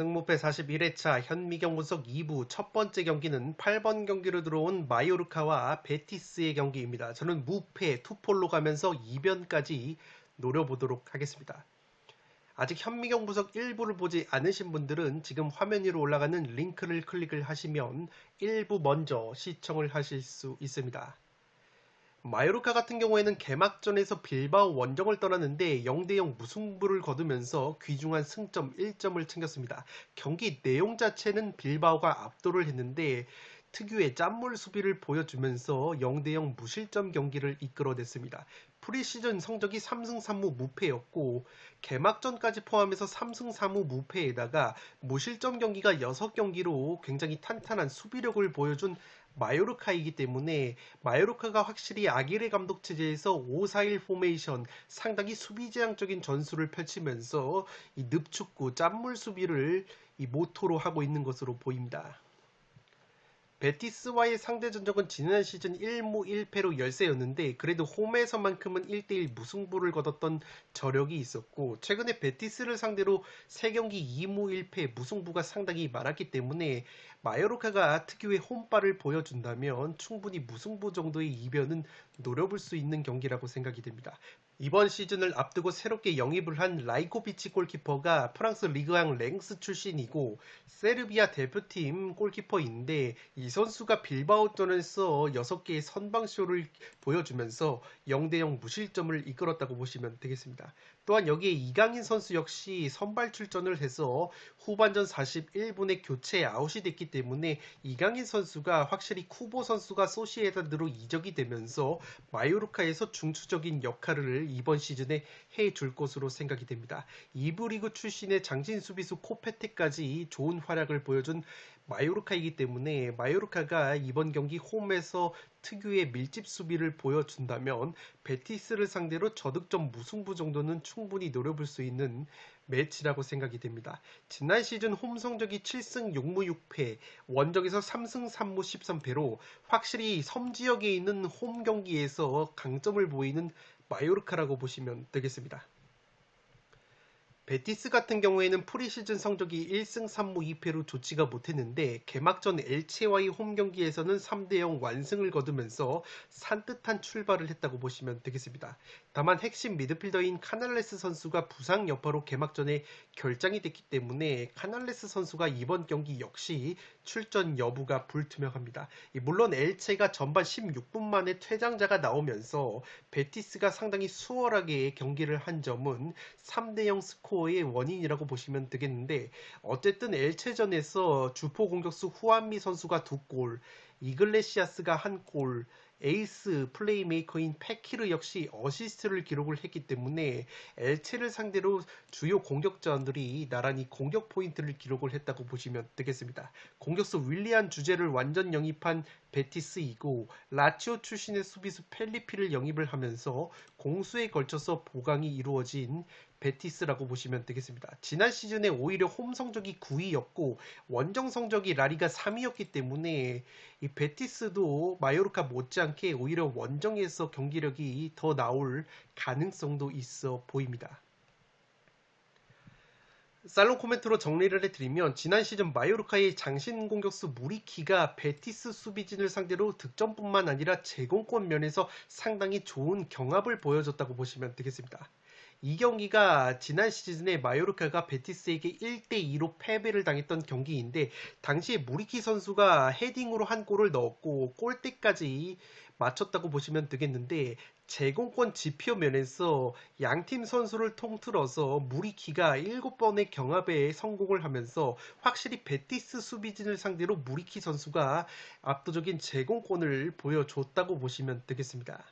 승무패 41회차 현미경 분석 2부 첫 번째 경기는 8번 경기로 들어온 마요르카와 베티스의 경기입니다. 저는 무패 투폴로 가면서 2변까지 노려보도록 하겠습니다. 아직 현미경 분석 1부를 보지 않으신 분들은 지금 화면 위로 올라가는 링크를 클릭을 하시면 1부 먼저 시청을 하실 수 있습니다. 마요르카 같은 경우에는 개막전에서 빌바오 원정을 떠났는데 0대0 무승부를 거두면서 귀중한 승점 1점을 챙겼습니다. 경기 내용 자체는 빌바오가 압도를 했는데 특유의 짠물 수비를 보여주면서 0대0 무실점 경기를 이끌어냈습니다. 프리시즌 성적이 3승 3무 무패였고 개막전까지 포함해서 3승 4무 무패에다가 무실점 경기가 6경기로 굉장히 탄탄한 수비력을 보여준 마요르카이기 때문에 마요르카가 확실히 아기레 감독 체제에서 5-4-1 포메이션 상당히 수비지향적인 전술을 펼치면서 이 늪축구 짠물 수비를 이 모토로 하고 있는 것으로 보입니다. 베티스와의 상대 전적은 지난 시즌 1무 1패로 열세였는데 그래도 홈에서만큼은 1대1 무승부를 거뒀던 저력이 있었고 최근에 베티스를 상대로 3경기 2무 1패 무승부가 상당히 많았기 때문에 마요르카가 특유의 홈발을 보여준다면 충분히 무승부 정도의 이변은 노려볼 수 있는 경기라고 생각이 됩니다. 이번 시즌을 앞두고 새롭게 영입을 한 라이코비치 골키퍼가 프랑스 리그앙 랭스 출신이고 세르비아 대표팀 골키퍼인데 이 선수가 빌바오전에서 6개의 선방쇼를 보여주면서 0대0 무실점을 이끌었다고 보시면 되겠습니다. 또한 여기에 이강인 선수 역시 선발 출전을 해서 후반전 41분에 교체 아웃이 됐기 때문에 이강인 선수가 확실히 쿠보 선수가 소시에다드로 이적이 되면서 마요르카에서 중추적인 역할을 이번 시즌에 해줄 것으로 생각이 됩니다. 2부 리그 출신의 장신 수비수 코페테까지 좋은 활약을 보여준 마요르카이기 때문에 마요르카가 이번 경기 홈에서 특유의 밀집 수비를 보여준다면 베티스를 상대로 저득점 무승부 정도는 충분히 노려볼 수 있는 매치라고 생각이 됩니다. 지난 시즌 홈 성적이 7승 6무 6패, 원정에서 3승 3무 13패로 확실히 섬지역에 있는 홈 경기에서 강점을 보이는 마요르카라고 보시면 되겠습니다. 베티스 같은 경우에는 프리시즌 성적이 1승 3무 2패로 좋지가 못했는데 개막전 엘체와의 홈 경기에서는 3대0 완승을 거두면서 산뜻한 출발을 했다고 보시면 되겠습니다. 다만 핵심 미드필더인 카날레스 선수가 부상 여파로 개막전에 결장이 됐기 때문에 카날레스 선수가 이번 경기 역시 출전 여부가 불투명합니다. 물론 엘체가 전반 16분 만에 퇴장자가 나오면서 베티스가 상당히 수월하게 경기를 한 점은 3대0 스코어의 원인이라고 보시면 되겠는데 어쨌든 엘체전에서 주포 공격수 후안미 선수가 2골, 이글레시아스가 1골, 에이스 플레이메이커인 페키르 역시 어시스트를 기록을 했기 때문에 엘체를 상대로 주요 공격자들이 나란히 공격 포인트를 기록을 했다고 보시면 되겠습니다. 공격수 윌리안 주제를 완전 영입한 베티스이고 라치오 출신의 수비수 펠리피를 영입을 하면서 공수에 걸쳐서 보강이 이루어진 베티스라고 보시면 되겠습니다. 지난 시즌에 오히려 홈 성적이 9위였고 원정 성적이 라리가 3위였기 때문에 이 베티스도 마요르카 못지않게 오히려 원정에서 경기력이 더 나올 가능성도 있어 보입니다. 살롱 코멘트로 정리를 해드리면 지난 시즌 마요르카의 장신 공격수 무리키가 베티스 수비진을 상대로 득점뿐만 아니라 제공권 면에서 상당히 좋은 경합을 보여줬다고 보시면 되겠습니다. 이 경기가 지난 시즌에 마요르카가 베티스에게 1대2로 패배를 당했던 경기인데 당시에 무리키 선수가 헤딩으로 한 골을 넣었고 골대까지 맞췄다고 보시면 되겠는데 제공권 지표 면에서 양팀 선수를 통틀어서 무리키가 7번의 경합에 성공을 하면서 확실히 베티스 수비진을 상대로 무리키 선수가 압도적인 제공권을 보여줬다고 보시면 되겠습니다.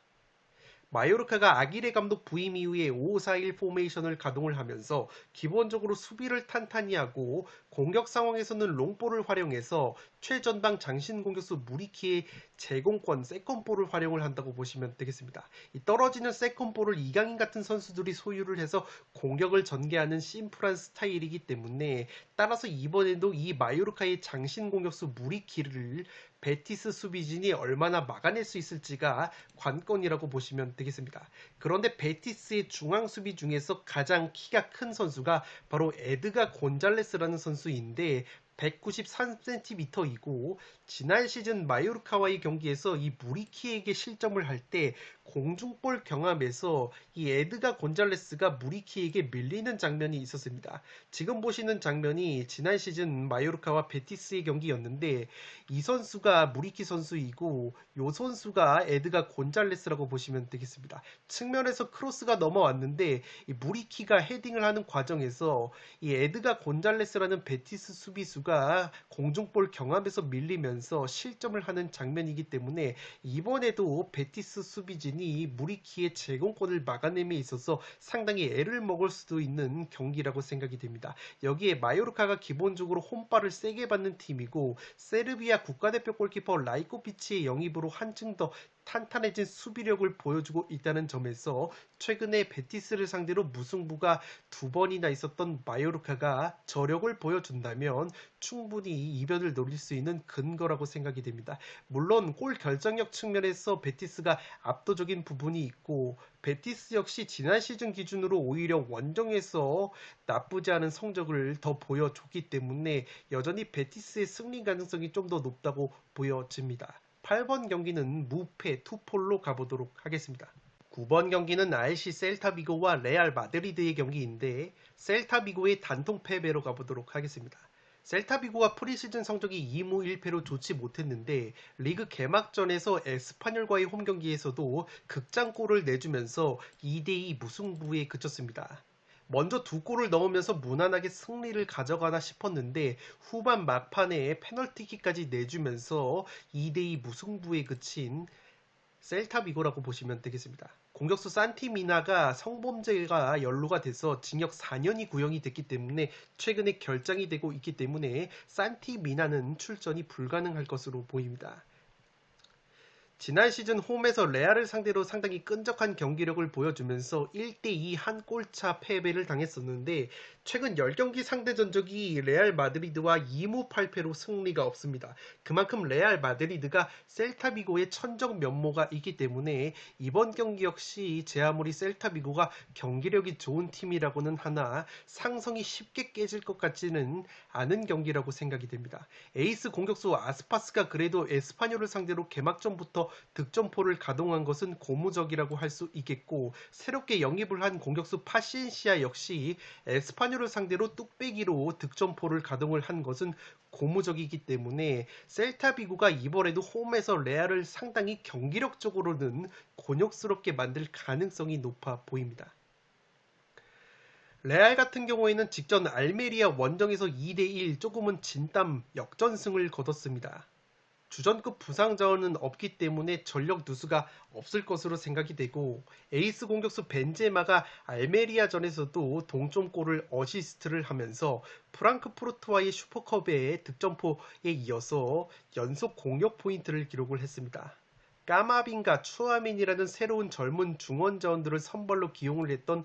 마요르카가 아기레 감독 부임 이후에 5-4-1 포메이션을 가동을 하면서 기본적으로 수비를 탄탄히 하고 공격 상황에서는 롱볼을 활용해서 최전방 장신 공격수 무리키의 제공권 세컨볼을 활용을 한다고 보시면 되겠습니다. 이 떨어지는 세컨볼을 이강인 같은 선수들이 소유를 해서 공격을 전개하는 심플한 스타일이기 때문에 따라서 이번에도 이 마요르카의 장신 공격수 무리키를 베티스 수비진이 얼마나 막아낼 수 있을지가 관건이라고 보시면 되겠습니다. 그런데 베티스의 중앙 수비 중에서 가장 키가 큰 선수가 바로 에드가 곤잘레스라는 선수인데 193cm이고 지난 시즌 마요르카와의 경기에서 이 무리키에게 실점을 할 때 공중볼 경합에서 이 에드가 곤잘레스가 무리키에게 밀리는 장면이 있었습니다. 지금 보시는 장면이 지난 시즌 마요르카와 베티스의 경기였는데 이 선수가 무리키 선수이고 이 선수가 에드가 곤잘레스라고 보시면 되겠습니다. 측면에서 크로스가 넘어왔는데 이 무리키가 헤딩을 하는 과정에서 이 에드가 곤잘레스라는 베티스 수비수가 공중볼 경합에서 밀리면서 실점을 하는 장면이기 때문에 이번에도 베티스 수비진이 무리키의 제공권을 막아냄에 있어서 상당히 애를 먹을 수도 있는 경기라고 생각이 됩니다. 여기에 마요르카가 기본적으로 홈발을 세게 받는 팀이고 세르비아 국가대표 골키퍼 라이코비치의 영입으로 한층 더 탄탄해진 수비력을 보여주고 있다는 점에서 최근에 베티스를 상대로 무승부가 2번이나 있었던 마요르카가 저력을 보여준다면 충분히 이변을 노릴 수 있는 근거라고 생각이 됩니다. 물론 골 결정력 측면에서 베티스가 압도적인 부분이 있고 베티스 역시 지난 시즌 기준으로 오히려 원정에서 나쁘지 않은 성적을 더 보여줬기 때문에 여전히 베티스의 승리 가능성이 좀 더 높다고 보여집니다. 8번 경기는 무패 투폴로 가보도록 하겠습니다. 9번 경기는 RC 셀타비고와 레알 마드리드의 경기인데 셀타비고의 단통 패배로 가보도록 하겠습니다. 셀타비고가 프리시즌 성적이 2무 1패로 좋지 못했는데 리그 개막전에서 에스파뇰과의 홈경기에서도 극장골을 내주면서 2대2 무승부에 그쳤습니다. 먼저 2골을 넣으면서 무난하게 승리를 가져가나 싶었는데 후반 막판에 페널티킥까지 내주면서 2대2 무승부에 그친 셀타비고라고 보시면 되겠습니다. 공격수 산티미나가 성범죄가 연루가 돼서 징역 4년이 구형이 됐기 때문에 최근에 결장이 되고 있기 때문에 산티미나는 출전이 불가능할 것으로 보입니다. 지난 시즌 홈에서 레알을 상대로 상당히 끈적한 경기력을 보여주면서 1대2 한 골차 패배를 당했었는데 최근 10경기 상대 전적이 레알 마드리드와 2무 8패로 승리가 없습니다. 그만큼 레알 마드리드가 셀타비고의 천적 면모가 있기 때문에 이번 경기 역시 제 아무리 셀타비고가 경기력이 좋은 팀이라고는 하나 상성이 쉽게 깨질 것 같지는 않은 경기라고 생각이 됩니다. 에이스 공격수 아스파스가 그래도 에스파뇰을 상대로 개막전부터 득점포를 가동한 것은 고무적이라고 할 수 있겠고 새롭게 영입을 한 공격수 파시엔시아 역시 에스파뇰을 상대로 뚝배기로 득점포를 가동을 한 것은 고무적이기 때문에 셀타비고가 이번에도 홈에서 레알을 상당히 경기력적으로는 곤욕스럽게 만들 가능성이 높아 보입니다. 레알 같은 경우에는 직전 알메리아 원정에서 2대1 조금은 진땀 역전승을 거뒀습니다. 주전급 부상 자원은 없기 때문에 전력 누수가 없을 것으로 생각이 되고 에이스 공격수 벤제마가 알메리아전에서도 동점골을 어시스트를 하면서 프랑크푸르트와의 슈퍼컵의 득점포에 이어서 연속 공격 포인트를 기록을 했습니다. 까마빈과 추아민이라는 새로운 젊은 중원 자원들을 선발로 기용을 했던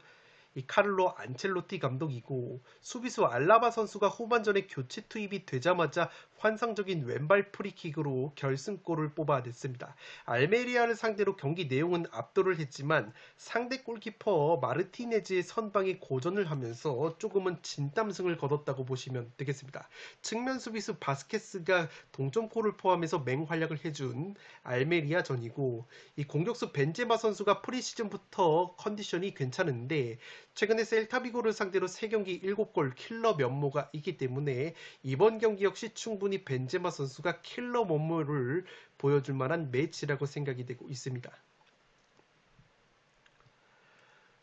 이 카를로 안첼로티 감독이고 수비수 알라바 선수가 후반전에 교체 투입이 되자마자 환상적인 왼발 프리킥으로 결승골을 뽑아냈습니다. 알메리아를 상대로 경기 내용은 압도를 했지만 상대 골키퍼 마르티네즈의 선방에 고전을 하면서 조금은 진땀승을 거뒀다고 보시면 되겠습니다. 측면 수비수 바스케스가 동점골을 포함해서 맹활약을 해준 알메리아전이고 이 공격수 벤제마 선수가 프리시즌부터 컨디션이 괜찮은데 최근에 셀타비고를 상대로 3경기 7골 킬러 면모가 있기 때문에 이번 경기 역시 충분히 벤제마 선수가 킬러 면모를 보여줄 만한 매치라고 생각이 되고 있습니다.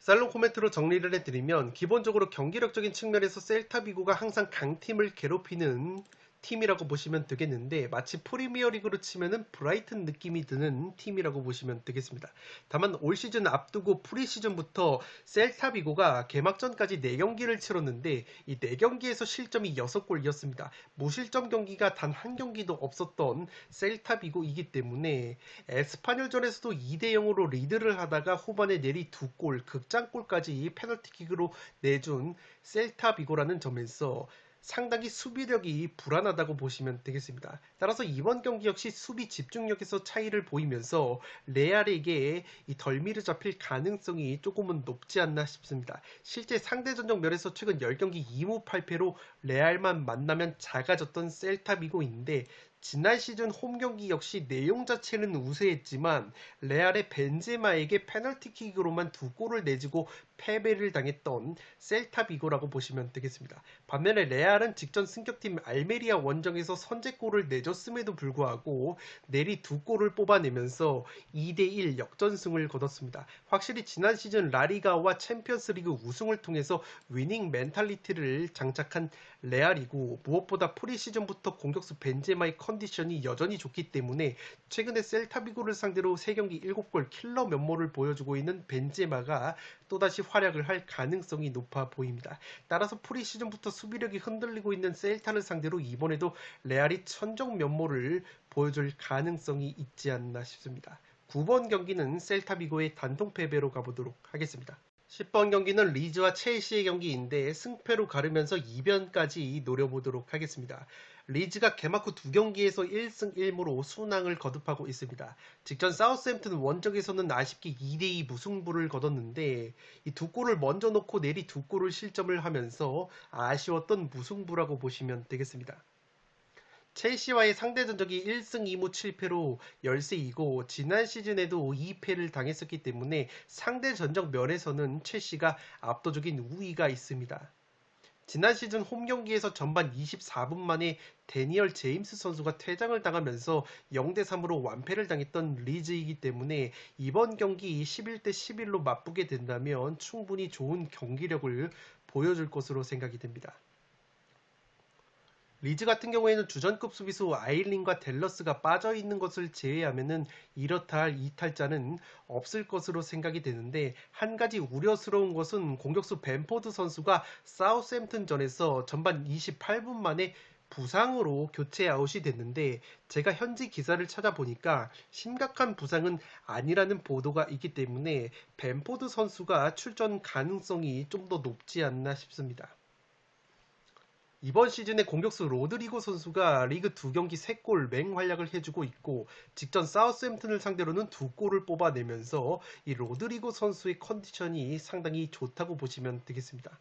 살롱 코멘트로 정리를 해드리면 기본적으로 경기력적인 측면에서 셀타비고가 항상 강팀을 괴롭히는 팀이라고 보시면 되겠는데 마치 프리미어리그로 치면은 브라이튼 느낌이 드는 팀이라고 보시면 되겠습니다. 다만 올 시즌 앞두고 프리시즌부터 셀타비고가 개막전까지 4경기를 치렀는데 이 4경기에서 실점이 6골이었습니다. 무실점 경기가 단 한 경기도 없었던 셀타비고이기 때문에 에스파뇰전에서도 2대0으로 리드를 하다가 후반에 내리 2골, 극장골까지 페널티킥으로 내준 셀타비고라는 점에서 상당히 수비력이 불안하다고 보시면 되겠습니다. 따라서 이번 경기 역시 수비 집중력에서 차이를 보이면서 레알에게 이 덜미를 잡힐 가능성이 조금은 높지 않나 싶습니다. 실제 상대 전적 면에서 최근 10경기 2무 8패로 레알만 만나면 작아졌던 셀타비고인데 지난 시즌 홈 경기 역시 내용 자체는 우세했지만 레알의 벤제마에게 페널티킥으로만 2골을 내주고 패배를 당했던 셀타비고라고 보시면 되겠습니다. 반면에 레알은 직전 승격팀 알메리아 원정에서 선제골을 내줬음에도 불구하고 내리 2골을 뽑아내면서 2대1 역전승을 거뒀습니다. 확실히 지난 시즌 라리가와 챔피언스리그 우승을 통해서 위닝 멘탈리티를 장착한 레알이고 무엇보다 프리시즌부터 공격수 벤제마의 컨디션이 여전히 좋기 때문에 최근에 셀타비고를 상대로 3경기 7골 킬러 면모를 보여주고 있는 벤제마가 또다시 활약을 할 가능성이 높아 보입니다. 따라서 프리시즌부터 수비력이 흔들리고 있는 셀타를 상대로 이번에도 레알이 천정 면모를 보여줄 가능성이 있지 않나 싶습니다. 9번 경기는 셀타비고의 단통 패배로 가보도록 하겠습니다. 10번 경기는 리즈와 첼시의 경기인데 승패로 가르면서 이변까지 노려보도록 하겠습니다. 리즈가 개막 후 2경기에서 1승 1무로 순항을 거듭하고 있습니다. 직전 사우스햄튼 원정에서는 아쉽게 2대2 무승부를 거뒀는데 이 2골을 먼저 넣고 내리 2골을 실점을 하면서 아쉬웠던 무승부라고 보시면 되겠습니다. 첼시와의 상대 전적이 1승 2무 7패로 열세이고 지난 시즌에도 2패를 당했었기 때문에 상대 전적 면에서는 첼시가 압도적인 우위가 있습니다. 지난 시즌 홈 경기에서 전반 24분 만에 데니얼 제임스 선수가 퇴장을 당하면서 0대3으로 완패를 당했던 리즈이기 때문에 이번 경기 11대 11로 맞붙게 된다면 충분히 좋은 경기력을 보여줄 것으로 생각이 됩니다. 리즈 같은 경우에는 주전급 수비수 아일린과 델러스가 빠져있는 것을 제외하면은 이렇다 할 이탈자는 없을 것으로 생각이 되는데 한 가지 우려스러운 것은 공격수 벤포드 선수가 사우스햄튼전에서 전반 28분 만에 부상으로 교체 아웃이 됐는데 제가 현지 기사를 찾아보니까 심각한 부상은 아니라는 보도가 있기 때문에 벤포드 선수가 출전 가능성이 좀 더 높지 않나 싶습니다. 이번 시즌에 공격수 로드리고 선수가 리그 2경기 3골 맹활약을 해주고 있고 직전 사우스햄튼을 상대로는 2골을 뽑아내면서 이 로드리고 선수의 컨디션이 상당히 좋다고 보시면 되겠습니다.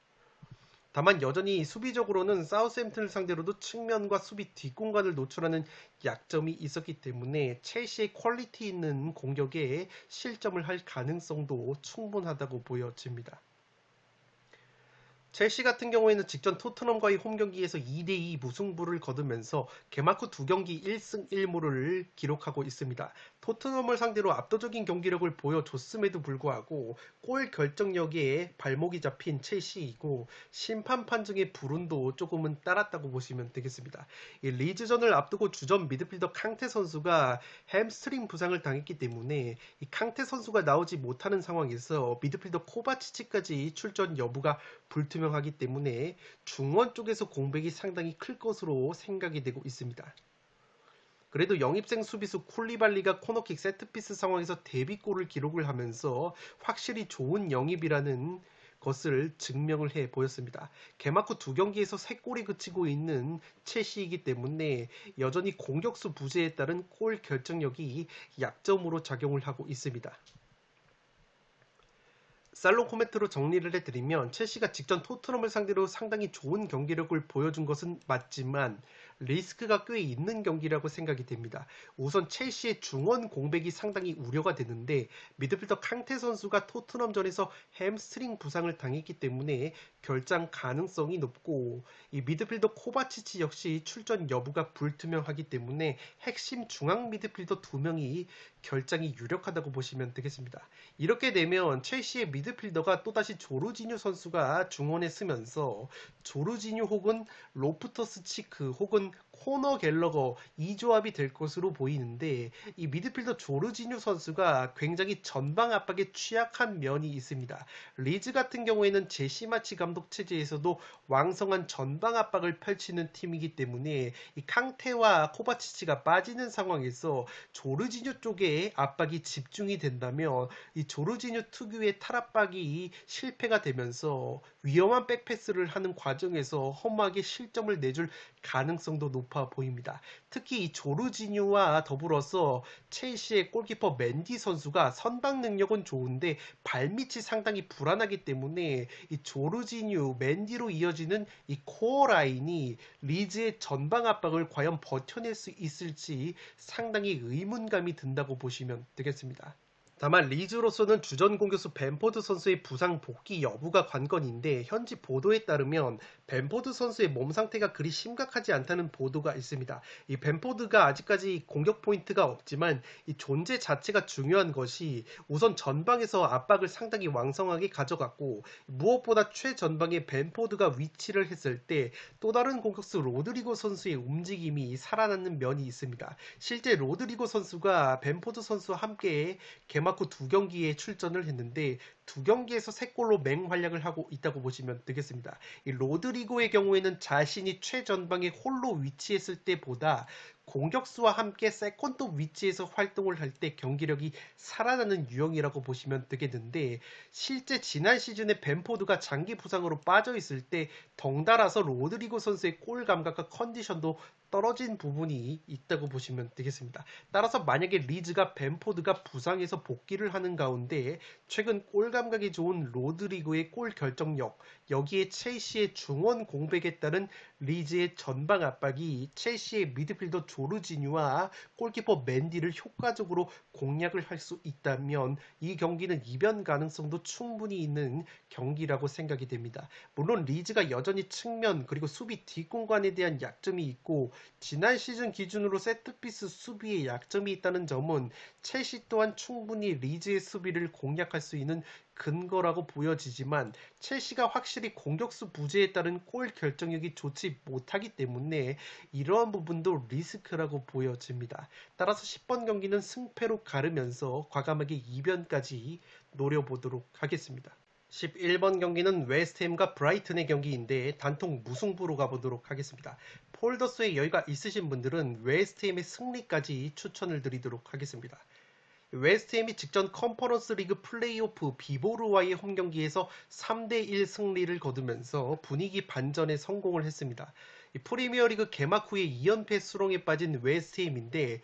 다만 여전히 수비적으로는 사우스햄튼을 상대로도 측면과 수비 뒷공간을 노출하는 약점이 있었기 때문에 첼시의 퀄리티 있는 공격에 실점을 할 가능성도 충분하다고 보여집니다. 첼시 같은 경우에는 직전 토트넘과의 홈 경기에서 2대2 무승부를 거두면서 개막 후 2경기 1승 1무를 기록하고 있습니다. 토트넘을 상대로 압도적인 경기력을 보여줬음에도 불구하고 골 결정력에 발목이 잡힌 첼시이고 심판 판정의 불운도 조금은 따랐다고 보시면 되겠습니다. 이 리즈전을 앞두고 주전 미드필더 캉테 선수가 햄스트링 부상을 당했기 때문에 이 캉테 선수가 나오지 못하는 상황에서 미드필더 코바치치까지 출전 여부가 불투명하기 때문에 중원 쪽에서 공백이 상당히 클 것으로 생각이 되고 있습니다. 그래도 영입생 수비수 쿨리발리가 코너킥 세트피스 상황에서 데뷔골을 기록을 하면서 확실히 좋은 영입이라는 것을 증명을 해 보였습니다. 개막 후 2경기에서 3골이 그치고 있는 첼시이기 때문에 여전히 공격수 부재에 따른 골 결정력이 약점으로 작용을 하고 있습니다. 살롱 코멘트로 정리를 해드리면 첼시가 직전 토트넘을 상대로 상당히 좋은 경기력을 보여준 것은 맞지만 리스크가 꽤 있는 경기라고 생각이 됩니다. 우선 첼시의 중원 공백이 상당히 우려가 되는데 미드필더 캉테 선수가 토트넘전에서 햄스트링 부상을 당했기 때문에 결장 가능성이 높고 이 미드필더 코바치치 역시 출전 여부가 불투명하기 때문에 핵심 중앙 미드필더 2명이 결장이 유력하다고 보시면 되겠습니다. 이렇게 되면 첼시의 미드필더가 또다시 조르지뉴 선수가 중원에 쓰면서 조르지뉴 혹은 로프터스 치크 혹은 코너 갤러거 이 조합이 될 것으로 보이는데 이 미드필더 조르지뉴 선수가 굉장히 전방 압박에 취약한 면이 있습니다. 리즈 같은 경우에는 제시마치 감독 체제에서도 왕성한 전방 압박을 펼치는 팀이기 때문에 이 캉테와 코바치치가 빠지는 상황에서 조르지뉴 쪽에 압박이 집중이 된다면 이 조르지뉴 특유의 탈압박이 실패가 되면서 위험한 백패스를 하는 과정에서 허무하게 실점을 내줄 가능성도 높아 보입니다. 특히 이 조르지뉴와 더불어서 첼시의 골키퍼 맨디 선수가 선방 능력은 좋은데 발밑이 상당히 불안하기 때문에 이 조르지뉴, 맨디로 이어지는 이 코어 라인이 리즈의 전방 압박을 과연 버텨낼 수 있을지 상당히 의문감이 든다고 보시면 되겠습니다. 다만 리즈로서는 주전 공격수 벤포드 선수의 부상 복귀 여부가 관건인데 현지 보도에 따르면 벤포드 선수의 몸 상태가 그리 심각하지 않다는 보도가 있습니다. 이 벤포드가 아직까지 공격 포인트가 없지만 이 존재 자체가 중요한 것이 우선 전방에서 압박을 상당히 왕성하게 가져갔고 무엇보다 최전방에 벤포드가 위치를 했을 때 또 다른 공격수 로드리고 선수의 움직임이 살아나는 면이 있습니다. 실제 로드리고 선수가 벤포드 선수와 함께 개막 후 2경기에 출전을 했는데 2경기에서 3골로 맹활약을 하고 있다고 보시면 되겠습니다. 이 로드리고의 경우에는 자신이 최전방에 홀로 위치했을 때보다 공격수와 함께 세컨드 위치에서 활동을 할 때 경기력이 살아나는 유형이라고 보시면 되겠는데 실제 지난 시즌에 벤포드가 장기 부상으로 빠져 있을 때 덩달아서 로드리고 선수의 골 감각과 컨디션도 떨어진 부분이 있다고 보시면 되겠습니다. 따라서 만약에 리즈가 벤포드가 부상해서 복귀를 하는 가운데 최근 골 감각이 좋은 로드리고의 골 결정력, 여기에 첼시의 중원 공백에 따른 리즈의 전방 압박이 첼시의 미드필더 조르지뉴와 골키퍼 맨디를 효과적으로 공략을 할 수 있다면 이 경기는 이변 가능성도 충분히 있는 경기라고 생각이 됩니다. 물론 리즈가 여전히 측면 그리고 수비 뒷공간에 대한 약점이 있고 지난 시즌 기준으로 세트피스 수비에 약점이 있다는 점은 첼시 또한 충분히 리즈의 수비를 공략할 수 있는 근거라고 보여지지만 첼시가 확실히 공격수 부재에 따른 골 결정력이 좋지 못하기 때문에 이러한 부분도 리스크라고 보여집니다. 따라서 10번 경기는 승패로 가르면서 과감하게 이변까지 노려보도록 하겠습니다. 11번 경기는 웨스트햄과 브라이튼의 경기인데 단통 무승부로 가보도록 하겠습니다. 폴더스의 여유가 있으신 분들은 웨스트햄의 승리까지 추천을 드리도록 하겠습니다. 웨스트햄이 직전 컨퍼런스 리그 플레이오프 비보르와의 홈경기에서 3대1 승리를 거두면서 분위기 반전에 성공을 했습니다. 프리미어리그 개막 후에 2연패 수렁에 빠진 웨스트햄인데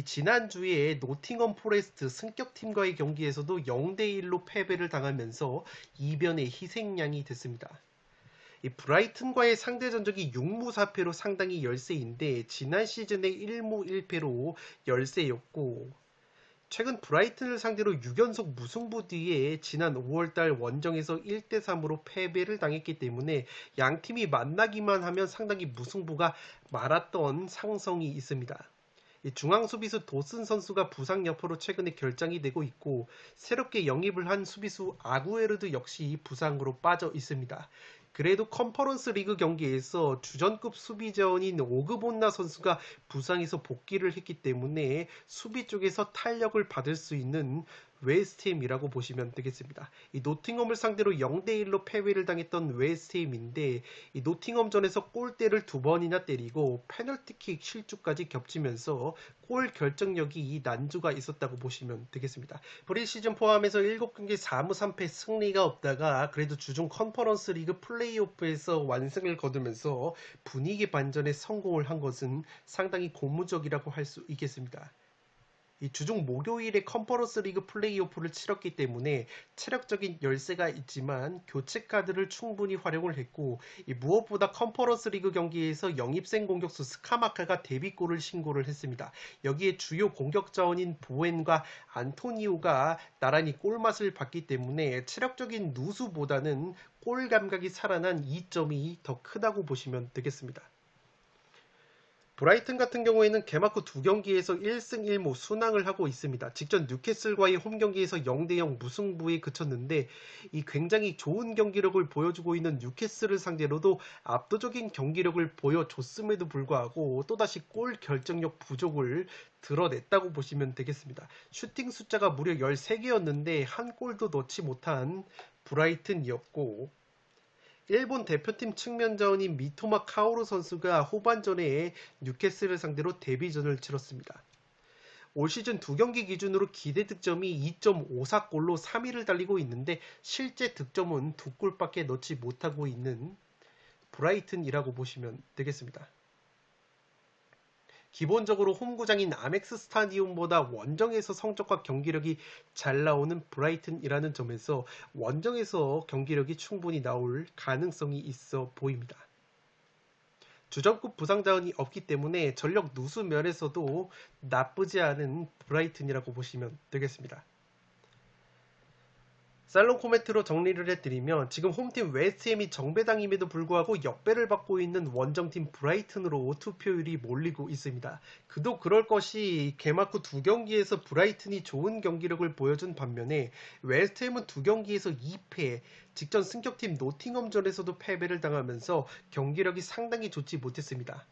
지난주에 노팅엄 포레스트 승격팀과의 경기에서도 0대1로 패배를 당하면서 이변의 희생양이 됐습니다. 브라이튼과의 상대 전적이 6무 4패로 상당히 열세인데 지난 시즌에 1무 1패로 열세였고 최근 브라이튼을 상대로 6연속 무승부 뒤에 지난 5월달 원정에서 1대3으로 패배를 당했기 때문에 양팀이 만나기만 하면 상당히 무승부가 많았던 상성이 있습니다. 중앙 수비수 도슨 선수가 부상 여파로 최근에 결장이 되고 있고 새롭게 영입을 한 수비수 아구에르드 역시 부상으로 빠져 있습니다. 그래도 컨퍼런스 리그 경기에서 주전급 수비자원인 오그본나 선수가 부상에서 복귀를 했기 때문에 수비 쪽에서 탄력을 받을 수 있는 웨스트햄이라고 보시면 되겠습니다. 이 노팅엄을 상대로 0대1로 패배를 당했던 웨스트햄인데 이 노팅엄전에서 골대를 2번이나 때리고 페널티킥 실축까지 겹치면서 골 결정력이 난조가 있었다고 보시면 되겠습니다. 프리시즌 포함해서 7경기 4무 3패 승리가 없다가 그래도 주중 컨퍼런스 리그 플레이오프에서 완승을 거두면서 분위기 반전에 성공을 한 것은 상당히 고무적이라고 할 수 있겠습니다. 주중 목요일에 컨퍼런스 리그 플레이오프를 치렀기 때문에 체력적인 열세가 있지만 교체 카드를 충분히 활용을 했고 무엇보다 컨퍼런스 리그 경기에서 영입생 공격수 스카마카가 데뷔골을 신고를 했습니다. 여기에 주요 공격 자원인 보엔과 안토니오가 나란히 골맛을 봤기 때문에 체력적인 누수보다는 골 감각이 살아난 이점이 더 크다고 보시면 되겠습니다. 브라이튼 같은 경우에는 개막 후 두 경기에서 1승 1무 순항을 하고 있습니다. 직전 뉴캐슬과의 홈 경기에서 0대0 무승부에 그쳤는데 이 굉장히 좋은 경기력을 보여주고 있는 뉴캐슬을 상대로도 압도적인 경기력을 보여줬음에도 불구하고 또다시 골 결정력 부족을 드러냈다고 보시면 되겠습니다. 슈팅 숫자가 무려 13개였는데 한 골도 넣지 못한 브라이튼이었고 일본 대표팀 측면 자원인 미토마 카오루 선수가 후반전에 뉴캐슬을 상대로 데뷔전을 치렀습니다. 올 시즌 두 경기 기준으로 기대 득점이 2.54골로 3위를 달리고 있는데 실제 득점은 두 골밖에 넣지 못하고 있는 브라이튼이라고 보시면 되겠습니다. 기본적으로 홈구장인 아멕스 스타디움보다 원정에서 성적과 경기력이 잘 나오는 브라이튼이라는 점에서 원정에서 경기력이 충분히 나올 가능성이 있어 보입니다. 주전급 부상 자원이 없기 때문에 전력 누수 면에서도 나쁘지 않은 브라이튼이라고 보시면 되겠습니다. 살롱 코멘트로 정리를 해드리면 지금 홈팀 웨스트햄이 정배당임에도 불구하고 역배를 받고 있는 원정팀 브라이튼으로 투표율이 몰리고 있습니다. 그도 그럴 것이 개막 후 두 경기에서 브라이튼이 좋은 경기력을 보여준 반면에 웨스트햄은 두 경기에서 2패, 직전 승격팀 노팅엄전에서도 패배를 당하면서 경기력이 상당히 좋지 못했습니다.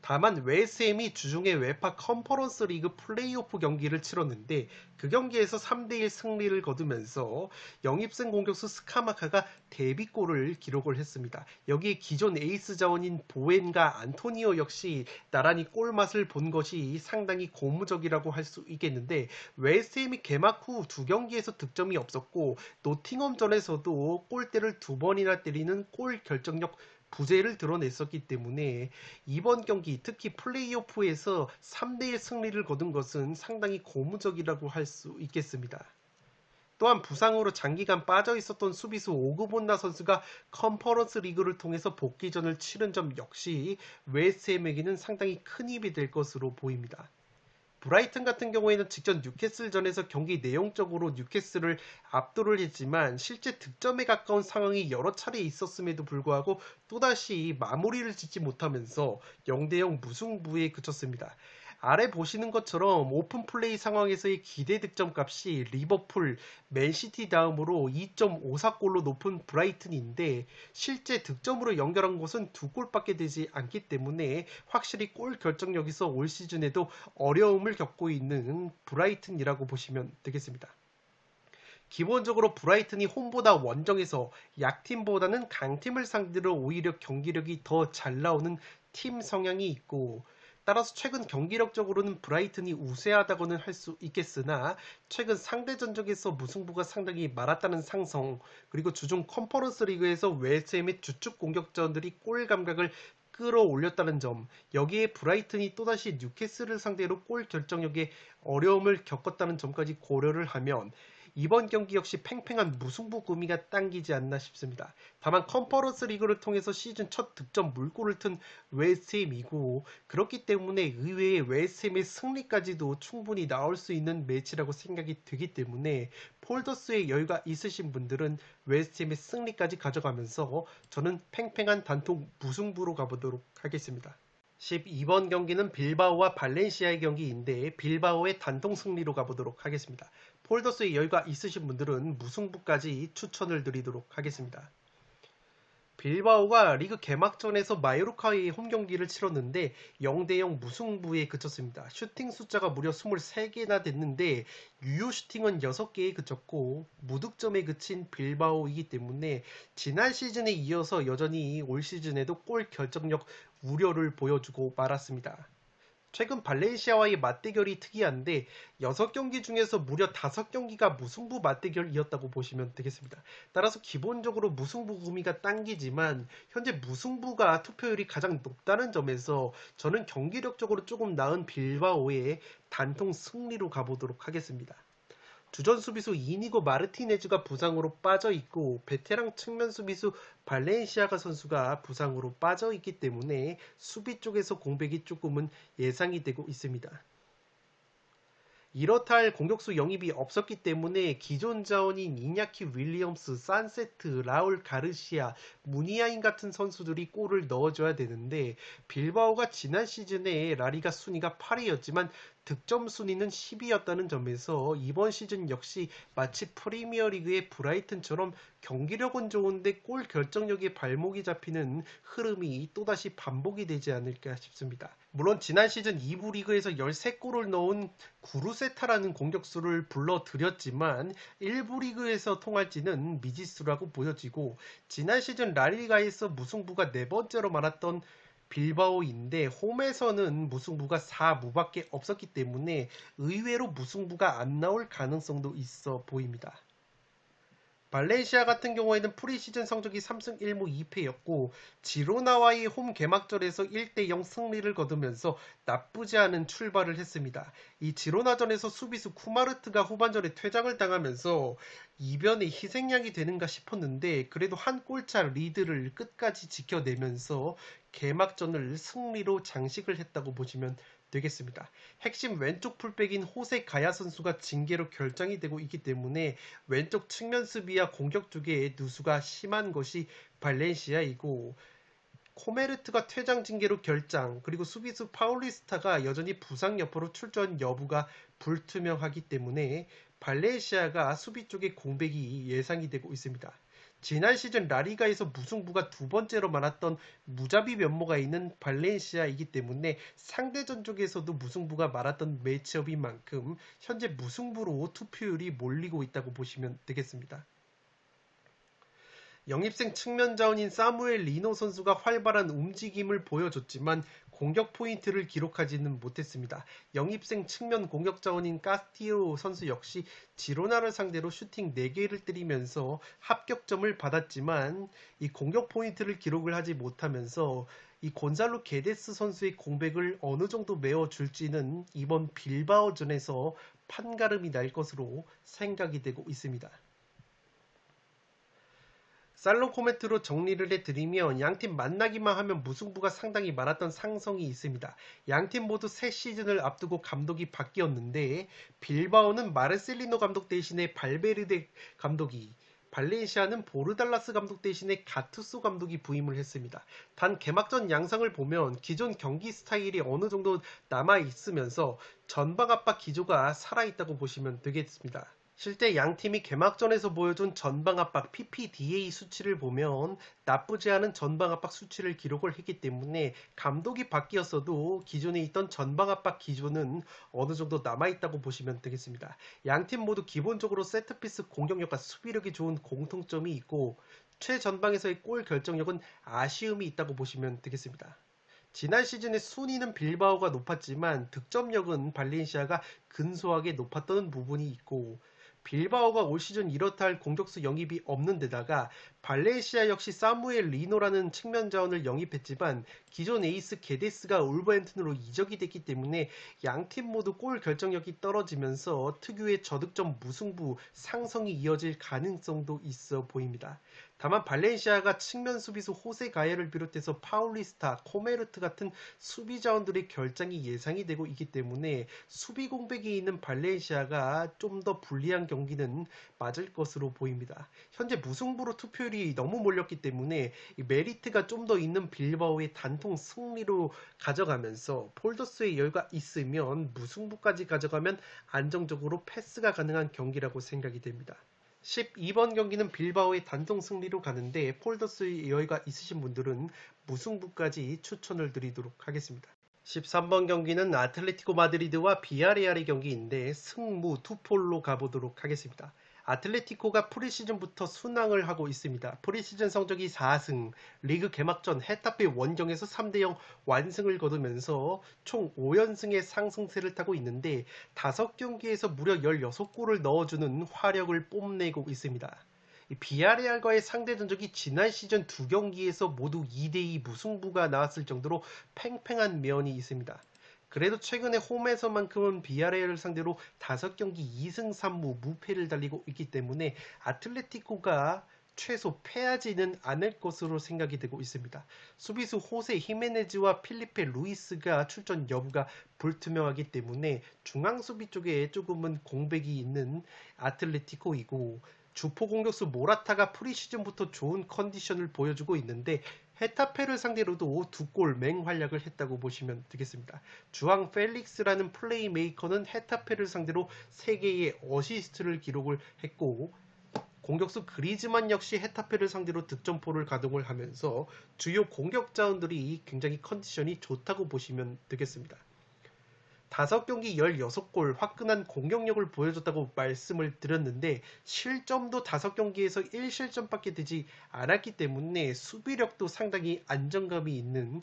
다만 웨스트햄이 주중에 웨파 컨퍼런스 리그 플레이오프 경기를 치렀는데 그 경기에서 3대1 승리를 거두면서 영입생 공격수 스카마카가 데뷔골을 기록을 했습니다. 여기에 기존 에이스 자원인 보엔과 안토니오 역시 나란히 골맛을 본 것이 상당히 고무적이라고 할 수 있겠는데 웨스트햄이 개막 후 두 경기에서 득점이 없었고 노팅엄전에서도 골대를 두 번이나 때리는 골 결정력 부재를 드러냈었기 때문에 이번 경기 특히 플레이오프에서 3대1 승리를 거둔 것은 상당히 고무적이라고 할 수 있겠습니다. 또한 부상으로 장기간 빠져 있었던 수비수 오그본나 선수가 컨퍼런스 리그를 통해서 복귀전을 치른 점 역시 웨스트햄에게는 상당히 큰 힘이 될 것으로 보입니다. 브라이튼 같은 경우에는 직전 뉴캐슬전에서 경기 내용적으로 뉴캐슬을 압도를 했지만 실제 득점에 가까운 상황이 여러 차례 있었음에도 불구하고 또다시 마무리를 짓지 못하면서 0대0 무승부에 그쳤습니다. 아래 보시는 것처럼 오픈 플레이 상황에서의 기대 득점 값이 리버풀, 맨시티 다음으로 2.54골로 높은 브라이튼인데 실제 득점으로 연결한 곳은 두 골밖에 되지 않기 때문에 확실히 골 결정력에서 올 시즌에도 어려움을 겪고 있는 브라이튼이라고 보시면 되겠습니다. 기본적으로 브라이튼이 홈보다 원정에서 약팀보다는 강팀을 상대로 오히려 경기력이 더 잘 나오는 팀 성향이 있고 따라서 최근 경기력적으로는 브라이튼이 우세하다고는 할 수 있겠으나 최근 상대 전적에서 무승부가 상당히 많았다는 상성 그리고 주중 컨퍼런스 리그에서 웨스트햄의 주축 공격자들이 골 감각을 끌어올렸다는 점 여기에 브라이튼이 또다시 뉴캐슬을 상대로 골 결정력에 어려움을 겪었다는 점까지 고려를 하면 이번 경기 역시 팽팽한 무승부 구미가 당기지 않나 싶습니다. 다만 컨퍼런스 리그를 통해서 시즌 첫 득점 물꼬를 튼 웨스트햄이고 그렇기 때문에 의외의 웨스트햄의 승리까지도 충분히 나올 수 있는 매치라고 생각이 되기 때문에 폴더스의 여유가 있으신 분들은 웨스트햄의 승리까지 가져가면서 저는 팽팽한 단통 무승부로 가보도록 하겠습니다. 12번 경기는 빌바오와 발렌시아의 경기인데 빌바오의 단통 승리로 가보도록 하겠습니다. 폴더스의 여유가 있으신 분들은 무승부까지 추천을 드리도록 하겠습니다. 빌바오가 리그 개막전에서 마요르카의 홈경기를 치렀는데 0대0 무승부에 그쳤습니다. 슈팅 숫자가 무려 23개나 됐는데 유효 슈팅은 6개에 그쳤고 무득점에 그친 빌바오이기 때문에 지난 시즌에 이어서 여전히 올 시즌에도 골 결정력 우려를 보여주고 말았습니다. 최근 발렌시아와의 맞대결이 특이한데 6경기 중에서 무려 5경기가 무승부 맞대결이었다고 보시면 되겠습니다. 따라서 기본적으로 무승부 구미가 당기지만 현재 무승부가 투표율이 가장 높다는 점에서 저는 경기력적으로 조금 나은 빌바오의 단통 승리로 가보도록 하겠습니다. 주전 수비수 이니고 마르티네즈가 부상으로 빠져있고 베테랑 측면 수비수 발렌시아가 선수가 부상으로 빠져있기 때문에 수비 쪽에서 공백이 조금은 예상이 되고 있습니다. 이렇다 할 공격수 영입이 없었기 때문에 기존 자원인 이냐키 윌리엄스, 산세트, 라울 가르시아, 무니아인 같은 선수들이 골을 넣어줘야 되는데 빌바오가 지난 시즌에 라리가 순위가 8위였지만 득점 순위는 10위였다는 점에서 이번 시즌 역시 마치 프리미어리그의 브라이튼처럼 경기력은 좋은데 골 결정력에 발목이 잡히는 흐름이 또다시 반복이 되지 않을까 싶습니다. 물론 지난 시즌 2부 리그에서 13골을 넣은 구루세타라는 공격수를 불러들였지만 1부 리그에서 통할지는 미지수라고 보여지고 지난 시즌 라리가에서 무승부가 4번째로 많았던 빌바오인데 홈에서는 무승부가 4무밖에 없었기 때문에 의외로 무승부가 안 나올 가능성도 있어 보입니다. 발렌시아 같은 경우에는 프리시즌 성적이 3승 1무 2패였고 지로나와의 홈 개막전에서 1대0 승리를 거두면서 나쁘지 않은 출발을 했습니다. 이 지로나전에서 수비수 쿠마르트가 후반전에 퇴장을 당하면서 이변의 희생양이 되는가 싶었는데 그래도 한 골차 리드를 끝까지 지켜내면서 개막전을 승리로 장식을 했다고 보시면 되겠습니다. 핵심 왼쪽 풀백인 호세 가야 선수가 징계로 결정이 되고 있기 때문에 왼쪽 측면 수비와 공격 쪽에 누수가 심한 것이 발렌시아이고 코메르트가 퇴장 징계로 결장 그리고 수비수 파울리스타가 여전히 부상 여파로 출전 여부가 불투명하기 때문에 발렌시아가 수비 쪽에 공백이 예상이 되고 있습니다. 지난 시즌 라리가에서 무승부가 2번째로 많았던 무자비 면모가 있는 발렌시아이기 때문에 상대전 쪽에서도 무승부가 많았던 매치업인 만큼 현재 무승부로 투표율이 몰리고 있다고 보시면 되겠습니다. 영입생 측면 자원인 사무엘 리노 선수가 활발한 움직임을 보여줬지만 공격 포인트를 기록하지는 못했습니다. 영입생 측면 공격 자원인 카스티오 선수 역시 지로나를 상대로 슈팅 4개를 때리면서 합격점을 받았지만 이 공격 포인트를 기록을 하지 못하면서 이 곤살로 게데스 선수의 공백을 어느 정도 메워줄지는 이번 빌바오전에서 판가름이 날 것으로 생각이 되고 있습니다. 살롱 코멘트로 정리를 해드리면 양팀 만나기만 하면 무승부가 상당히 많았던 상성이 있습니다. 양팀 모두 새 시즌을 앞두고 감독이 바뀌었는데 빌바오는 마르셀리노 감독 대신에 발베르데 감독이 발렌시아는 보르달라스 감독 대신에 가투소 감독이 부임을 했습니다. 단 개막전 양상을 보면 기존 경기 스타일이 어느 정도 남아있으면서 전방 압박 기조가 살아있다고 보시면 되겠습니다. 실제 양팀이 개막전에서 보여준 전방 압박 PPDA 수치를 보면 나쁘지 않은 전방 압박 수치를 기록을 했기 때문에 감독이 바뀌었어도 기존에 있던 전방 압박 기조는 어느 정도 남아있다고 보시면 되겠습니다. 양팀 모두 기본적으로 세트피스 공격력과 수비력이 좋은 공통점이 있고 최전방에서의 골 결정력은 아쉬움이 있다고 보시면 되겠습니다. 지난 시즌의 순위는 빌바오가 높았지만 득점력은 발렌시아가 근소하게 높았던 부분이 있고 빌바오가 올 시즌 이렇다 할 공격수 영입이 없는 데다가 발렌시아 역시 사무엘 리노라는 측면 자원을 영입했지만 기존 에이스 게데스가 울버햄튼으로 이적이 됐기 때문에 양팀 모두 골 결정력이 떨어지면서 특유의 저득점 무승부 상성이 이어질 가능성도 있어 보입니다. 다만 발렌시아가 측면 수비수 호세 가야를 비롯해서 파울리스타, 코메르트 같은 수비 자원들의 결장이 예상이 되고 있기 때문에 수비 공백이 있는 발렌시아가 좀 더 불리한 경기는 맞을 것으로 보입니다. 현재 무승부로 투표율이 너무 몰렸기 때문에 메리트가 좀 더 있는 빌바오의 단통 승리로 가져가면서 폴더스의 여유가 있으면 무승부까지 가져가면 안정적으로 패스가 가능한 경기라고 생각이 됩니다. 12번 경기는 빌바오의 단통 승리로 가는데 폴더스의 여유가 있으신 분들은 무승부까지 추천을 드리도록 하겠습니다. 13번 경기는 아틀레티코 마드리드와 비아레알의 경기인데 승무 투폴로 가보도록 하겠습니다. 아틀레티코가 프리시즌부터 순항을 하고 있습니다. 프리시즌 성적이 4승, 리그 개막전 헤타페 원정에서 3대0 완승을 거두면서 총 5연승의 상승세를 타고 있는데 5경기에서 무려 16골을 넣어주는 화력을 뽐내고 있습니다. 비아레알과의 상대 전적이 지난 시즌 2경기에서 모두 2대2 무승부가 나왔을 정도로 팽팽한 면이 있습니다. 그래도 최근에 홈에서만큼은 비아레알을 상대로 5경기 2승 3무 무패를 달리고 있기 때문에 아틀레티코가 최소 패하지는 않을 것으로 생각이 되고 있습니다. 수비수 호세 히메네즈와 필리페 루이스가 출전 여부가 불투명하기 때문에 중앙 수비 쪽에 조금은 공백이 있는 아틀레티코이고, 주포 공격수 모라타가 프리시즌부터 좋은 컨디션을 보여주고 있는데 헤타페를 상대로도 2골 맹활약을 했다고 보시면 되겠습니다. 주앙 펠릭스라는 플레이메이커는 헤타페를 상대로 3개의 어시스트를 기록을 했고, 공격수 그리즈만 역시 헤타페를 상대로 득점포를 가동을 하면서 주요 공격 자원들이 굉장히 컨디션이 좋다고 보시면 되겠습니다. 5경기 16골 화끈한 공격력을 보여줬다고 말씀을 드렸는데 실점도 5경기에서 1실점밖에 되지 않았기 때문에 수비력도 상당히 안정감이 있는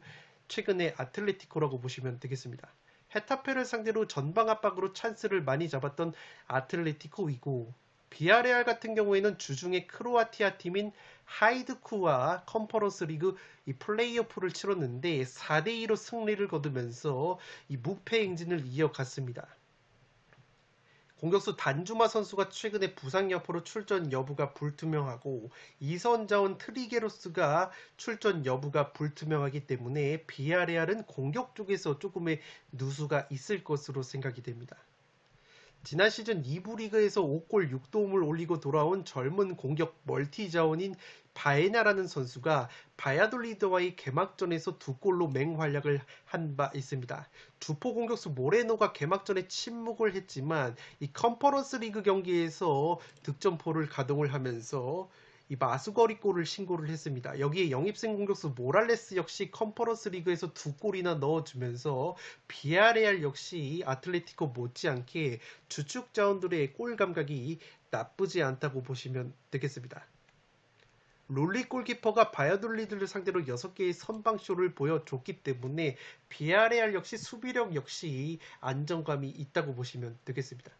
최근의 아틀레티코라고 보시면 되겠습니다. 헤타페를 상대로 전방 압박으로 찬스를 많이 잡았던 아틀레티코이고, 비아레알 같은 경우에는 주중에 크로아티아 팀인 하이드쿠와 컨퍼런스 리그 이 플레이오프를 치렀는데 4대2로 승리를 거두면서 이 무패 행진을 이어갔습니다. 공격수 단주마 선수가 최근에 부상 여파로 출전 여부가 불투명하고, 이선자원 트리게로스가 출전 여부가 불투명하기 때문에 비아레알은 공격 쪽에서 조금의 누수가 있을 것으로 생각이 됩니다. 지난 시즌 2부 리그에서 5골 6도움을 올리고 돌아온 젊은 공격 멀티 자원인 바에나라는 선수가 바야돌리드와의 개막전에서 2골로 맹활약을 한 바 있습니다. 주포 공격수 모레노가 개막전에 침묵을 했지만 이 컨퍼런스 리그 경기에서 득점포를 가동을 하면서 이 마수거리 골을 신고를 했습니다. 여기에 영입생 공격수 모랄레스 역시 컨퍼런스 리그에서 2골이나 넣어주면서 비아레알 역시 아틀레티코 못지않게 주축 자원들의 골 감각이 나쁘지 않다고 보시면 되겠습니다. 롤리 골키퍼가 바이아돌리드를 상대로 6개의 선방쇼를 보여줬기 때문에 비아레알 역시 수비력 역시 안정감이 있다고 보시면 되겠습니다.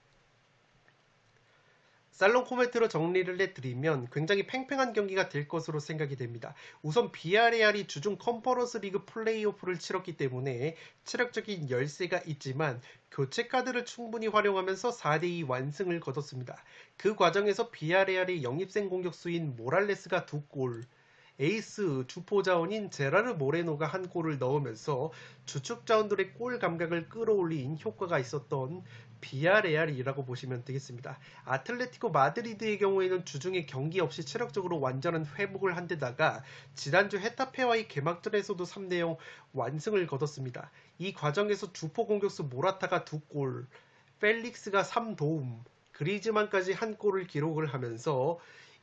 살롱 코멘트로 정리를 해드리면 굉장히 팽팽한 경기가 될 것으로 생각이 됩니다. 우선 비아레알이 주중 컨퍼런스 리그 플레이오프를 치렀기 때문에 체력적인 열세가 있지만 교체 카드를 충분히 활용하면서 4대2 완승을 거뒀습니다. 그 과정에서 비아레알의 영입생 공격수인 모랄레스가 2골, 에이스 주포 자원인 제라르 모레노가 1골을 넣으면서 주축 자원들의 골 감각을 끌어올린 효과가 있었던 비아레알이라고 보시면 되겠습니다. 아틀레티코 마드리드의 경우에는 주중에 경기 없이 체력적으로 완전한 회복을 한 데다가 지난주 헤타페와의 개막전에서도 3대0 완승을 거뒀습니다. 이 과정에서 주포 공격수 모라타가 2골, 펠릭스가 3도움, 그리즈만까지 1골을 기록을 하면서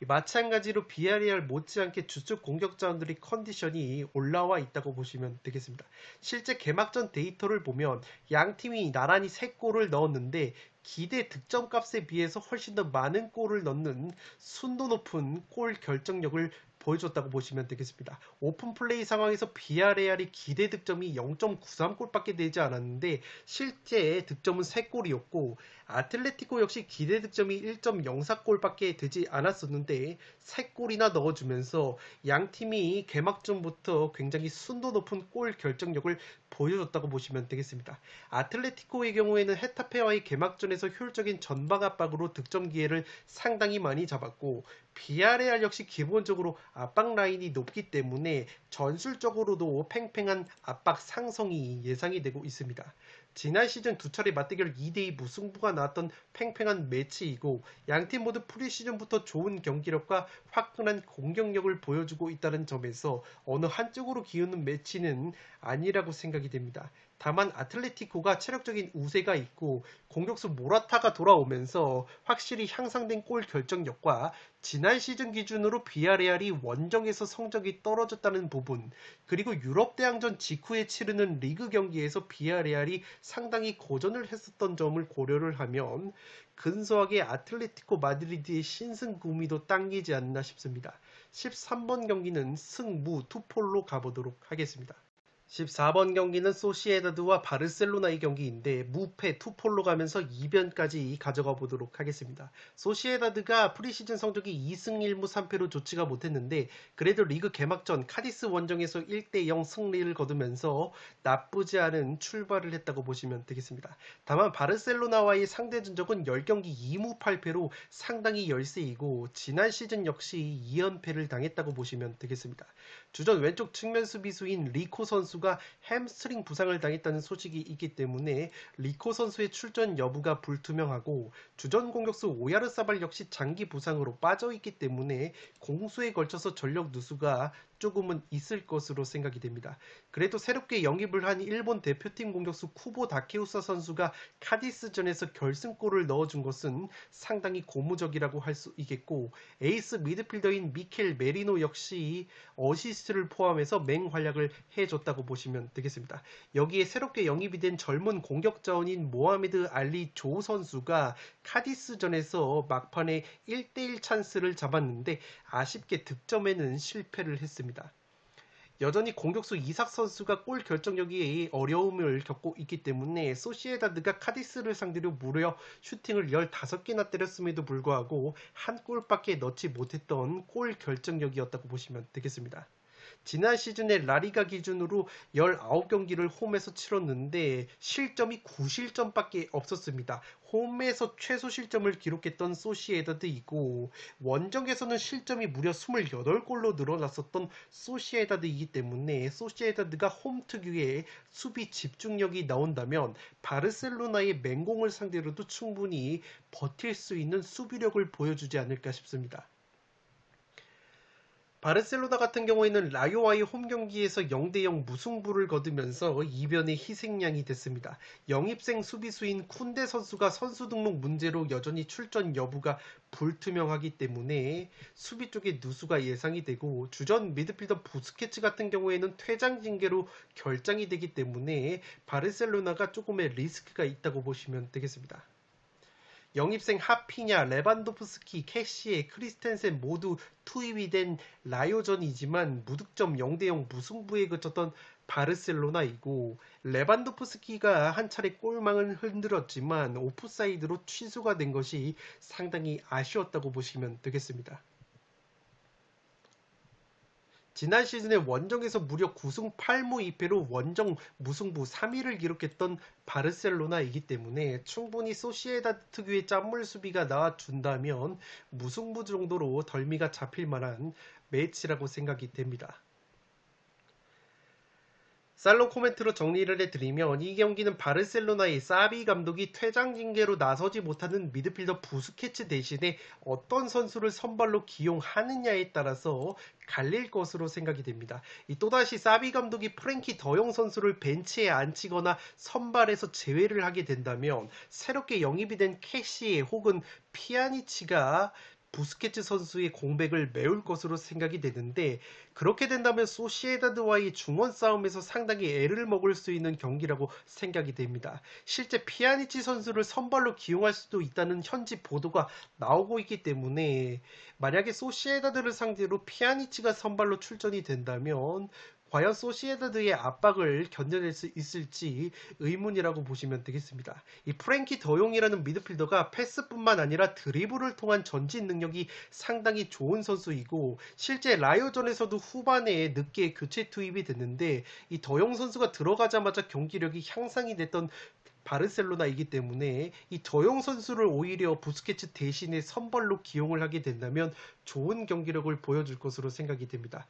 마찬가지로 비아레알 못지않게 주축 공격 자원들의 컨디션이 올라와 있다고 보시면 되겠습니다. 실제 개막전 데이터를 보면 양 팀이 나란히 3골을 넣었는데 기대 득점값에 비해서 훨씬 더 많은 골을 넣는 순도 높은 골 결정력을 보여줬다고 보시면 되겠습니다. 오픈 플레이 상황에서 비아레알이 기대 득점이 0.93골밖에 되지 않았는데 실제 득점은 3골이었고, 아틀레티코 역시 기대 득점이 1.04골밖에 되지 않았었는데 3골이나 넣어주면서 양 팀이 개막전부터 굉장히 순도 높은 골 결정력을 보여줬다고 보시면 되겠습니다. 아틀레티코의 경우에는 헤타페와의 개막전에서 효율적인 전방 압박으로 득점 기회를 상당히 많이 잡았고, 비아레알 역시 기본적으로 압박 라인이 높기 때문에 전술적으로도 팽팽한 압박 상성이 예상이 되고 있습니다. 지난 시즌 2차례 맞대결 2대2 무승부가 나왔던 팽팽한 매치이고, 양팀 모두 프리시즌부터 좋은 경기력과 화끈한 공격력을 보여주고 있다는 점에서 어느 한쪽으로 기우는 매치는 아니라고 생각이 됩니다. 다만 아틀레티코가 체력적인 우세가 있고 공격수 모라타가 돌아오면서 확실히 향상된 골 결정력과 지난 시즌 기준으로 비아레알이 원정에서 성적이 떨어졌다는 부분, 그리고 유럽 대항전 직후에 치르는 리그 경기에서 비아레알이 상당히 고전을 했었던 점을 고려를 하면 근소하게 아틀레티코 마드리드의 신승 구미도 당기지 않나 싶습니다. 13번 경기는 승무 투폴로 가보도록 하겠습니다. 14번 경기는 소시에다드와 바르셀로나의 경기인데 무패 투폴로 가면서 2변까지 가져가 보도록 하겠습니다. 소시에다드가 프리시즌 성적이 2승 1무 3패로 좋지가 못했는데 그래도 리그 개막전 카디스 원정에서 1대0 승리를 거두면서 나쁘지 않은 출발을 했다고 보시면 되겠습니다. 다만 바르셀로나와의 상대 전적은 10경기 2무 8패로 상당히 열세이고 지난 시즌 역시 2연패를 당했다고 보시면 되겠습니다. 주전 왼쪽 측면 수비수인 리코 선수가 햄스트링 부상을 당했다는 소식이 있기 때문에 리코 선수의 출전 여부가 불투명하고 주전 공격수 오야르사발 역시 장기 부상으로 빠져있기 때문에 공수에 걸쳐서 전력 누수가 조금은 있을 것으로 생각이 됩니다. 그래도 새롭게 영입을 한 일본 대표팀 공격수 쿠보 다케우사 선수가 카디스전에서 결승골을 넣어준 것은 상당히 고무적이라고 할 수 있겠고 에이스 미드필더인 미켈 메리노 역시 어시스트를 포함해서 맹활약을 해줬다고 보시면 되겠습니다. 여기에 새롭게 영입이 된 젊은 공격 자원인 모하메드 알리 조 선수가 카디스전에서 막판에 1대1 찬스를 잡았는데 아쉽게 득점에는 실패를 했습니다. 여전히 공격수 이삭 선수가 골 결정력이 어려움을 겪고 있기 때문에 소시에다드가 카디스를 상대로 무려 슈팅을 15개나 때렸음에도 불구하고 한 골밖에 넣지 못했던 골 결정력이었다고 보시면 되겠습니다. 지난 시즌에 라리가 기준으로 19경기를 홈에서 치렀는데 실점이 9실점밖에 없었습니다. 홈에서 최소 실점을 기록했던 소시에다드이고 원정에서는 실점이 무려 28골로 늘어났었던 소시에다드이기 때문에 소시에다드가 홈 특유의 수비 집중력이 나온다면 바르셀로나의 맹공을 상대로도 충분히 버틸 수 있는 수비력을 보여주지 않을까 싶습니다. 바르셀로나 같은 경우에는 라요와의 홈경기에서 0대0 무승부를 거두면서 이변의 희생양이 됐습니다. 영입생 수비수인 쿤데 선수가 선수 등록 문제로 여전히 출전 여부가 불투명하기 때문에 수비 쪽에 누수가 예상이 되고 주전 미드필더 부스케츠 같은 경우에는 퇴장 징계로 결장이 되기 때문에 바르셀로나가 조금의 리스크가 있다고 보시면 되겠습니다. 영입생 하피냐, 레반도프스키, 캐시에, 크리스텐센 모두 투입이 된 라요전이지만 무득점 0대0 무승부에 그쳤던 바르셀로나이고 레반도프스키가 한 차례 골망을 흔들었지만 오프사이드로 취소가 된 것이 상당히 아쉬웠다고 보시면 되겠습니다. 지난 시즌에 원정에서 무려 9승 8무 2패로 원정 무승부 3위를 기록했던 바르셀로나이기 때문에 충분히 소시에다드 특유의 짠물 수비가 나와준다면 무승부 정도로 덜미가 잡힐 만한 매치라고 생각이 됩니다. 살롱 코멘트로 정리를 해드리면 이 경기는 바르셀로나의 사비 감독이 퇴장 징계로 나서지 못하는 미드필더 부스케츠 대신에 어떤 선수를 선발로 기용하느냐에 따라서 갈릴 것으로 생각이 됩니다. 또다시 사비 감독이 프랭키 더용 선수를 벤치에 앉히거나 선발에서 제외를 하게 된다면 새롭게 영입이 된 캐시에 혹은 피아니치가 부스케츠 선수의 공백을 메울 것으로 생각이 되는데 그렇게 된다면 소시에다드와의 중원 싸움에서 상당히 애를 먹을 수 있는 경기라고 생각이 됩니다. 실제 피아니치 선수를 선발로 기용할 수도 있다는 현지 보도가 나오고 있기 때문에 만약에 소시에다드를 상대로 피아니치가 선발로 출전이 된다면 과연 소시에다드의 압박을 견뎌낼 수 있을지 의문이라고 보시면 되겠습니다. 이 프랭키 더용이라는 미드필더가 패스뿐만 아니라 드리블을 통한 전진 능력이 상당히 좋은 선수이고 실제 라이오전에서도 후반에 늦게 교체 투입이 됐는데 이 더용 선수가 들어가자마자 경기력이 향상이 됐던 바르셀로나이기 때문에 이 더용 선수를 오히려 부스케츠 대신에 선발로 기용을 하게 된다면 좋은 경기력을 보여줄 것으로 생각이 됩니다.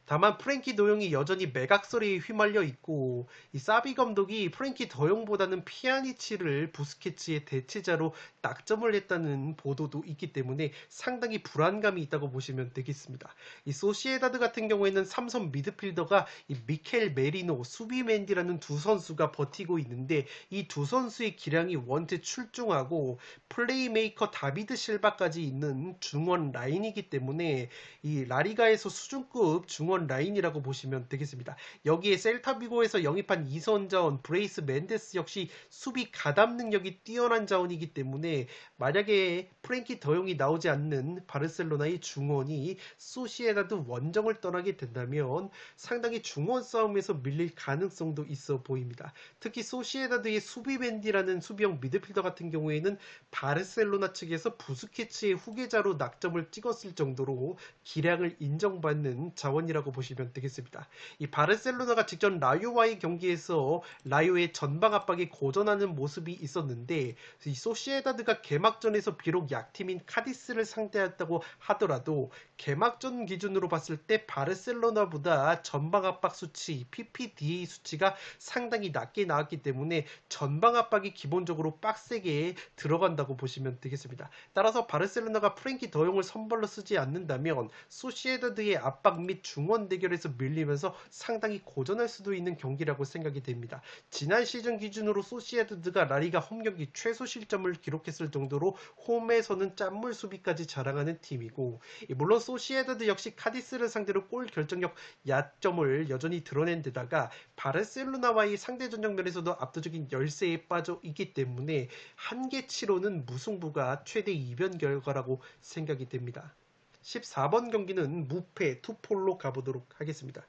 다만 프랭키 더용이 여전히 매각설에 휘말려 있고 이 사비 감독이 프랭키 더용보다는 피아니치를 부스케츠의 대체자로 낙점을 했다는 보도도 있기 때문에 상당히 불안감이 있다고 보시면 되겠습니다. 이 소시에다드 같은 경우에는 삼선 미드필더가 이 미켈 메리노, 수비 맨디라는 두 선수가 버티고 있는데 이 두 선수의 기량이 원체 출중하고 플레이메이커 다비드 실바까지 있는 중원 라인이기 때문에 이 라리가에서 수준급 중원 중원 라인이라고 보시면 되겠습니다. 여기에 셀타비고에서 영입한 이선 자원 브레이스 멘데스 역시 수비 가담 능력이 뛰어난 자원이기 때문에 만약에 프랭키 더용이 나오지 않는 바르셀로나의 중원이 소시에다드 원정을 떠나게 된다면 상당히 중원 싸움에서 밀릴 가능성도 있어 보입니다. 특히 소시에다드의 수비맨디라는 수비형 미드필더 같은 경우에는 바르셀로나 측에서 부스케츠의 후계자로 낙점을 찍었을 정도로 기량을 인정받는 자원이라고 보시면 되겠습니다. 이 바르셀로나가 직전 라요와의 경기에서 라요의 전방 압박에 고전하는 모습이 있었는데 이 소시에다드가 개막전에서 비록 약팀인 카디스를 상대했다고 하더라도 개막전 기준으로 봤을 때 바르셀로나보다 전방 압박 수치 PPDA 수치가 상당히 낮게 나왔기 때문에 전방 압박이 기본적으로 빡세게 들어간다고 보시면 되겠습니다. 따라서 바르셀로나가 프랭키 더용을 선발로 쓰지 않는다면 소시에다드의 압박 및 중원 대결에서 밀리면서 상당히 고전할 수도 있는 경기라고 생각이 됩니다. 지난 시즌 기준으로 소시에다드가 라리가 홈경기 최소 실점을 기록했을 정도로 홈에서는 짠물 수비까지 자랑하는 팀이고 물론 소시에다드 역시 카디스를 상대로 골 결정력 야점을 여전히 드러낸 데다가 바르셀로나와의 상대전적 면에서도 압도적인 열세에 빠져 있기 때문에 한계치로는 무승부가 최대 이변 결과라고 생각이 됩니다. 14번 경기는 무패 투폴로 가보도록 하겠습니다.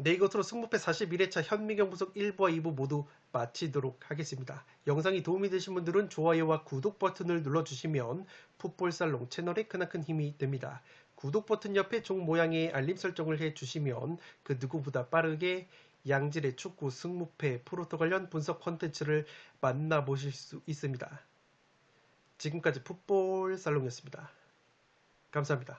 네, 이것으로 승무패 41회차 현미경 분석 1부와 2부 모두 마치도록 하겠습니다. 영상이 도움이 되신 분들은 좋아요와 구독 버튼을 눌러주시면 풋볼살롱 채널에 크나큰 힘이 됩니다. 구독 버튼 옆에 종 모양의 알림 설정을 해주시면 그 누구보다 빠르게 양질의 축구 승무패 프로토 관련 분석 콘텐츠를 만나보실 수 있습니다. 지금까지 풋볼살롱이었습니다. 감사합니다.